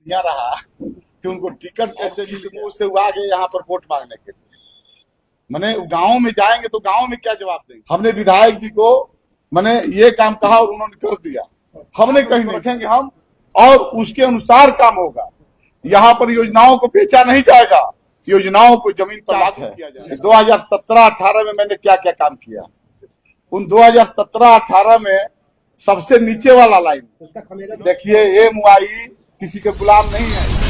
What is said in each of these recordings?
यहाँ रहा कि उनको टिकट कैसे मिले, उससे वो आ गए यहाँ पर वोट मांगने के लिए। मैंने गांव में जाएंगे तो गांव में क्या जवाब देंगे? हमने विधायक जी को मैंने ये काम कहा और उन्होंने कर दिया। हमने कहीं नहीं रखेंगे हम, और उसके अनुसार काम होगा। यहाँ पर योजनाओं को बेचा नहीं जाएगा, योजनाओं को जमीन पर लागू किया जाएगा। 2017-18 में मैंने क्या क्या काम किया, उन 2017-18 में सबसे नीचे वाला लाइन देखिए, MY किसी के गुलाम नहीं है।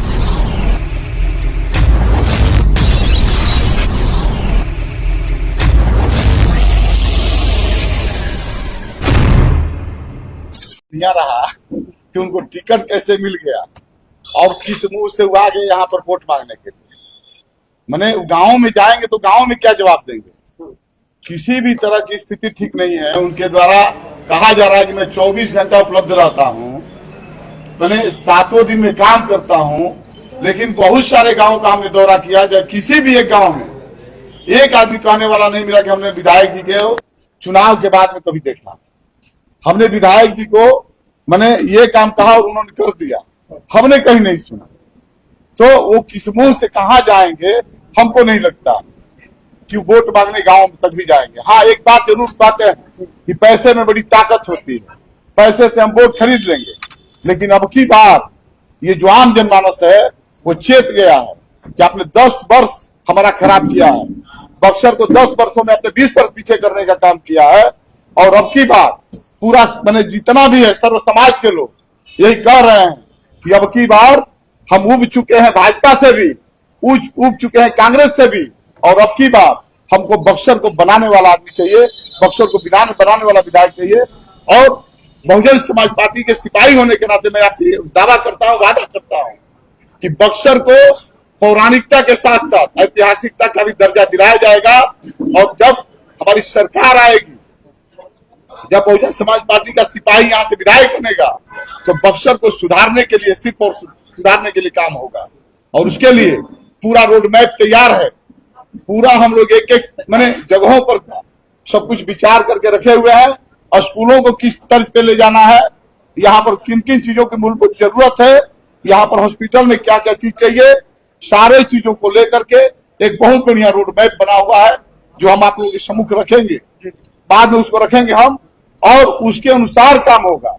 यहाँ रहा कि उनको टिकट कैसे मिल गया और किस मुंह से वो आ गए यहाँ पर वोट मांगने के लिए। मैंने गांव में जाएंगे तो गांव में क्या जवाब देंगे? किसी भी तरह की स्थिति ठीक नहीं है। उनके द्वारा कहा जा रहा है कि मैं 24 घंटा उपलब्ध रहता हूँ, मैंने 7 दिन में काम करता हूँ, लेकिन बहुत सारे गांव का हमने दौरा किया, जब किसी भी एक गांव में एक आदमी कहने वाला नहीं मिला कि हमने विधायक जी के चुनाव के बाद में कभी देखा। हमने विधायक जी को मैंने ये काम कहा और उन्होंने कर दिया, हमने कहीं नहीं सुना। तो वो किस मुंह से कहाँ जाएंगे हमको नहीं लगता कि वोट मांगने गांव तक भी जाएंगे। हाँ, एक बात जरूर बात है कि पैसे में बड़ी ताकत होती है, पैसे से हम वोट खरीद लेंगे, लेकिन अब की बार ये जो आम जनमानस है वो चेत गया है कि आपने 10 वर्ष हमारा खराब किया है। बक्सर को 10 वर्षों में आपने 20 वर्ष पीछे करने का काम किया है, और अब की बार पूरा मैंने जितना भी है सर्व समाज के लोग यही कह रहे हैं कि अब की बार हम उब चुके हैं भाजपा से भी, उब चुके हैं कांग्रेस से भी, और अब की बार हमको बक्सर को बनाने वाला आदमी चाहिए, बक्सर को बनाने वाला विधायक चाहिए। और बहुजन समाज पार्टी के सिपाही होने के नाते मैं आपसे दावा करता हूँ, वादा करता हूँ कि बक्सर को पौराणिकता के साथ साथ ऐतिहासिकता का भी दर्जा दिलाया जाएगा। और जब हमारी सरकार आएगी, जब बहुजन समाज पार्टी का सिपाही यहाँ से विधायक बनेगा, तो बक्सर को सुधारने के लिए, सिर्फ और सुधारने के लिए काम होगा। और उसके लिए पूरा रोड मैप तैयार है, पूरा हम लोग एक मैंने जगहों पर का सब कुछ विचार करके रखे हुए हैं। स्कूलों को किस तर्ज पे ले जाना है, यहाँ पर किन किन चीजों की मूलभूत जरूरत है, यहाँ पर हॉस्पिटल में क्या क्या चीज चाहिए, सारे चीजों को लेकर के एक बहुत बढ़िया रोड मैप बना हुआ है, जो हम आप लोगों के सम्मुख रखेंगे। बाद में उसको रखेंगे हम, और उसके अनुसार काम होगा।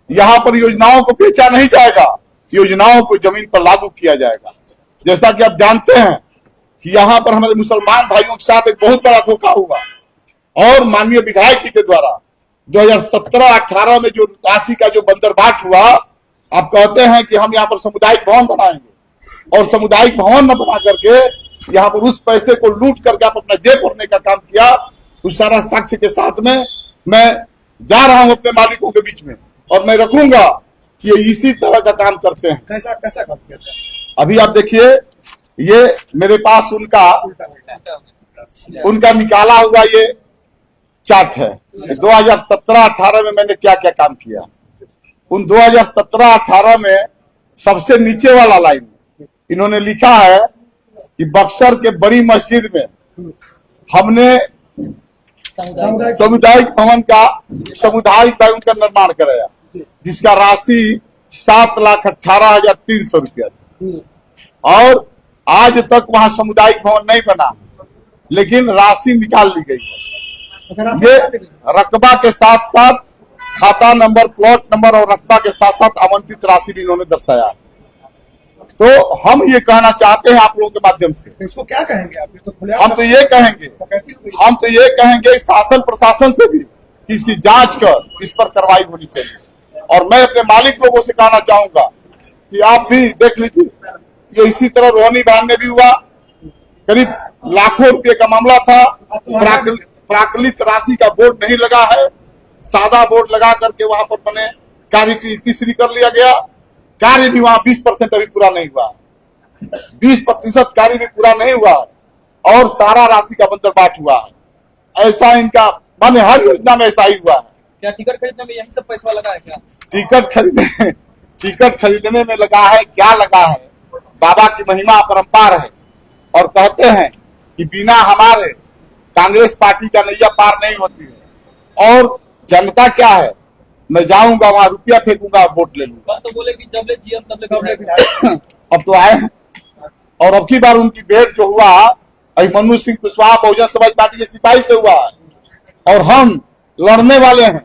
यहाँ पर योजनाओं को बेचा नहीं जाएगा, योजनाओं को जमीन पर लागू किया जाएगा। जैसा कि आप जानते हैं कि यहाँ पर हमारे मुसलमान भाइयों के साथ एक बहुत बड़ा धोखा हुआ, और माननीय विधायक जी के द्वारा 2017-18 में जो राशि का जो बंदरबाट हुआ, आप कहते हैं कि हम यहाँ पर सामुदायिक भवन बनाएंगे, और सामुदायिक भवन न बना करके यहाँ पर उस पैसे को लूट करके आप अपना जेब भरने का काम किया। उस सारा साक्ष्य के साथ में मैं जा रहा हूं अपने मालिकों के बीच में, और मैं रखूंगा कि ये इसी तरह का काम करते हैं। कैसा काम करते हैं? अभी आप देखिए, ये मेरे पास उनका निकाला हुआ ये चार्ट है। 2017-18 में मैंने क्या क्या काम किया, उन 2017-18 में सबसे नीचे वाला लाइन इन्होंने लिखा है कि बक्सर के बड़ी मस्जिद में हमने सामुदायिक भवन का निर्माण कराया, जिसका राशि 7,18,300 रुपया था। और आज तक वहां सामुदायिक भवन नहीं बना, लेकिन राशि निकाल ली गई है। ये रकबा के साथ साथ खाता नंबर, प्लॉट नंबर और रकबा के साथ साथ आवंटित राशि भी इन्होंने दर्शाया। तो हम ये कहना चाहते हैं आप लोगों के माध्यम से, इसको क्या कहेंगे आप? तो हम तो ये कहेंगे शासन प्रशासन से भी कि इसकी जांच कर इस पर कार्रवाई होनी चाहिए। और मैं अपने मालिक लोगों से कहना चाहूंगा कि आप भी देख लीजिए, ये इसी तरह रोहनी बांध में भी हुआ, करीब लाखों रुपए का मामला था। प्राकृतिक राशि का बोर्ड नहीं लगा है, सादा बोर्ड लगा करके वहां पर मैंने कार्य की तीसरी कर लिया गया। कार्य भी वहां 20% अभी पूरा नहीं हुआ है, 20% कार्य भी पूरा नहीं हुआ है, और सारा राशि का बंदरबाट हुआ है। ऐसा इनका माने हर योजना में ऐसा ही हुआ है। क्या टिकट खरीदने में यही सब पैसा लगा है? क्या टिकट खरीदने में लगा है? क्या लगा है? बाबा की महिमा अपरंपार है, और कहते हैं कि बिना हमारे कांग्रेस पार्टी का नैया पार नहीं होती है। और जनता क्या है, मैं जाऊंगा वहां रुपया फेंकूंगा और वोट ले लूंगा। कल तो बोले कि जब ले जीएम तब ले कब ले विधायक। विधायक? अब तो आए हैं और अब की बार उनकी भेंट जो हुआ अभिमन्यु सिंह कुशवाहा बहुजन समाज पार्टी के सिपाही से हुआ है और हम लड़ने वाले हैं।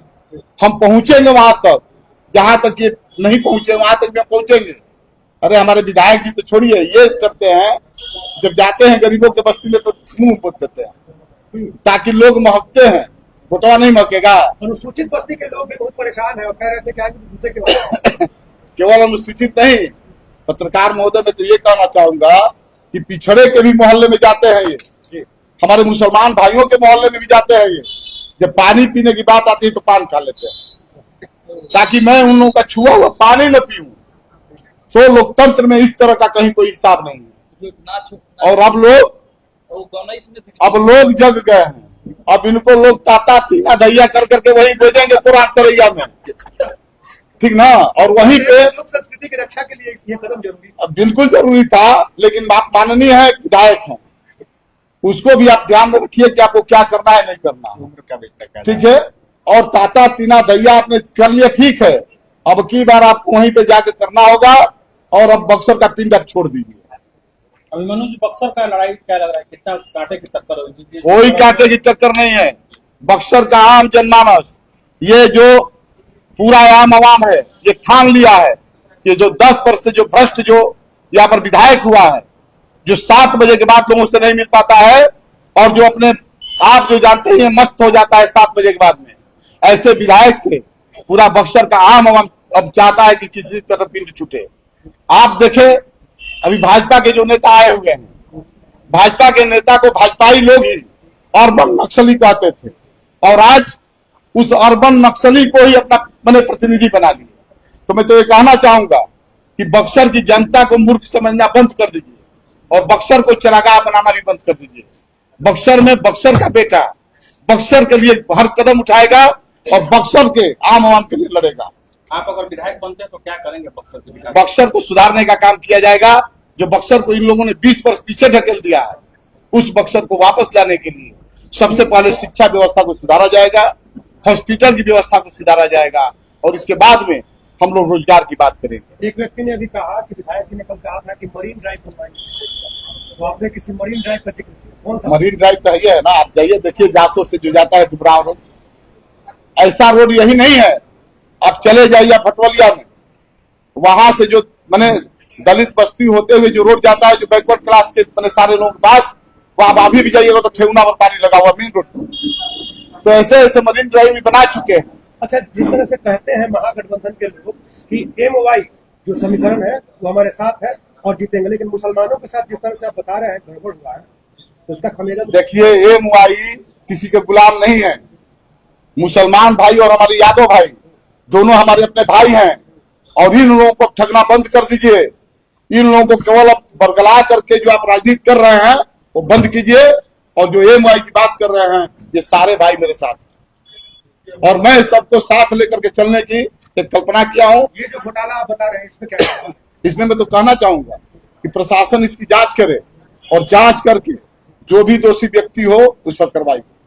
हम पहुंचेंगे वहां तक जहां तक ये नहीं पहुंचे वहां तक भी हम पहुंचेंगे। अरे हमारे विधायक जी तो छोड़िए, ये करते हैं जब जाते हैं गरीबों के बस्ती में तो मुंह पोत देते हैं ताकि लोग महकते हैं, वोटवा नहीं महकेगा। अनुसूचित बस्ती के लोग भी बहुत परेशान है और कह रहे थे कि दूसरे के बाद केवल अनुसूचित नहीं, पत्रकार महोदय मैं तो ये कहना चाहूंगा कि पिछड़े के भी मोहल्ले में जाते हैं ये, हमारे मुसलमान भाइयों के मोहल्ले में भी जाते हैं ये। जब पानी पीने की बात आती है तो पान खा लेते हैं ताकि मैं उन लोगों का छुआ हुआ पानी न पीऊं। तो लोकतंत्र में इस तरह का कहीं कोई हिसाब नहीं है। जो ना छू- और अब लोग वो गौना इसमें थे। अब लोग जग गए हैं। अब इनको लोग ताता तीना दैया कर करके वही भेजेंगे कुरान सरैया में, ठीक ना। और वहीं पे लोक संस्कृति की रक्षा के लिए ये कदम जरूरी अब बिल्कुल जरूरी था, लेकिन आप माननीय है विधायक हैं, उसको भी आप ध्यान में रखिए कि आपको क्या करना है नहीं करना, ठीक है। और ताता तीना दैया आपने कर लिया, ठीक है। अब की बार आपको वहीं पे जाके करना होगा और अब बक्सर का पिंड आप छोड़ दीजिए। अभिमन्यु जी, बक्सर का लड़ाई क्या लग रहा है, कितना कांटे की टक्कर होगी? कोई कांटे की टक्कर नहीं है। बक्सर का आम जनमानस, ये जो पूरा आम आवाम है, ये ठान लिया है कि जो 10 वर्ष से जो भ्रष्ट जो यहाँ पर विधायक हुआ है, जो 7 बजे के बाद लोगों से नहीं मिल पाता है और जो अपने आप जो जानते हैं मस्त हो जाता है 7 बजे के बाद में, ऐसे विधायक से पूरा बक्सर का आम आवाम अब चाहता है कि किसी तरह पिंड छूटे। आप देखे अभी भाजपा के जो नेता आए हुए हैं, भाजपा के नेता को भाजपाई लोग ही अर्बन नक्सली कहते थे और आज उस अर्बन नक्सली को ही अपना मैंने प्रतिनिधि बना लिया। तो मैं तो ये कहना चाहूंगा कि बक्सर की जनता को मूर्ख समझना बंद कर दीजिए और बक्सर को चरागाह बनाना भी बंद कर दीजिए। बक्सर में बक्सर का बेटा बक्सर के लिए हर कदम उठाएगा और बक्सर के आम आवाम के लिए लड़ेगा। आप अगर विधायक बनते हैं तो क्या करेंगे बक्सर के विकास? बक्सर को सुधारने का काम किया जाएगा। जो बक्सर को इन लोगों ने 20 वर्ष पीछे ढकेल दिया है, उस बक्सर को वापस लाने के लिए सबसे पहले शिक्षा व्यवस्था को सुधारा जाएगा, हॉस्पिटल की व्यवस्था को सुधारा जाएगा और इसके बाद में हम लोग रोजगार की बात करेंगे। एक व्यक्ति ने अभी कहा कि विधायक जी ने कल कहा था कि मरीन ड्राइव बनवाएंगे, तो आपने किसी मरीन ड्राइव का जिक्र किया, कौन सा? मरीन ड्राइव तो ये है ना, आप जाइए देखिए जासो से जो जाता है डुबराव रोड, ऐसा रोड यही नहीं है। आप चले जाइए भटवलिया में, वहां से जो मैंने दलित बस्ती होते हुए जो रोड जाता है, जो बैकवर्ड क्लास के मैंने सारे लोगों के पास, वहां अभी भी जाइएगा तो ठेहुना पर पानी लगा हुआ मेन रोड पर। तो ऐसे ऐसे मरीन ड्राइव भी बना चुके हैं। अच्छा, जिस तरह से कहते हैं महागठबंधन के लोग कि MOI जो समीकरण है वो हमारे साथ है और जीतेंगे, लेकिन मुसलमानों के साथ जिस तरह से आप बता रहे हैं गड़बड़ हुआ है, तो उसका खमेरा देखिए MOI किसी के गुलाम नहीं है। मुसलमान भाई और हमारे यादव भाई दोनों हमारे अपने भाई हैं और इन लोगों को ठगना बंद कर दीजिए। इन लोगों को केवल अब बरगला करके जो आप राजनीति कर रहे हैं वो बंद कीजिए और जो MOI की बात कर रहे हैं, ये सारे भाई मेरे साथ हैं और मैं सबको साथ लेकर के चलने की एक कल्पना किया हूं। ये जो घोटाला आप बता रहे हैं इसमें क्या है? इसमें मैं तो कहना चाहूंगा कि प्रशासन इसकी जांच करे और जांच करके जो भी दोषी व्यक्ति हो उस पर कार्रवाई करे।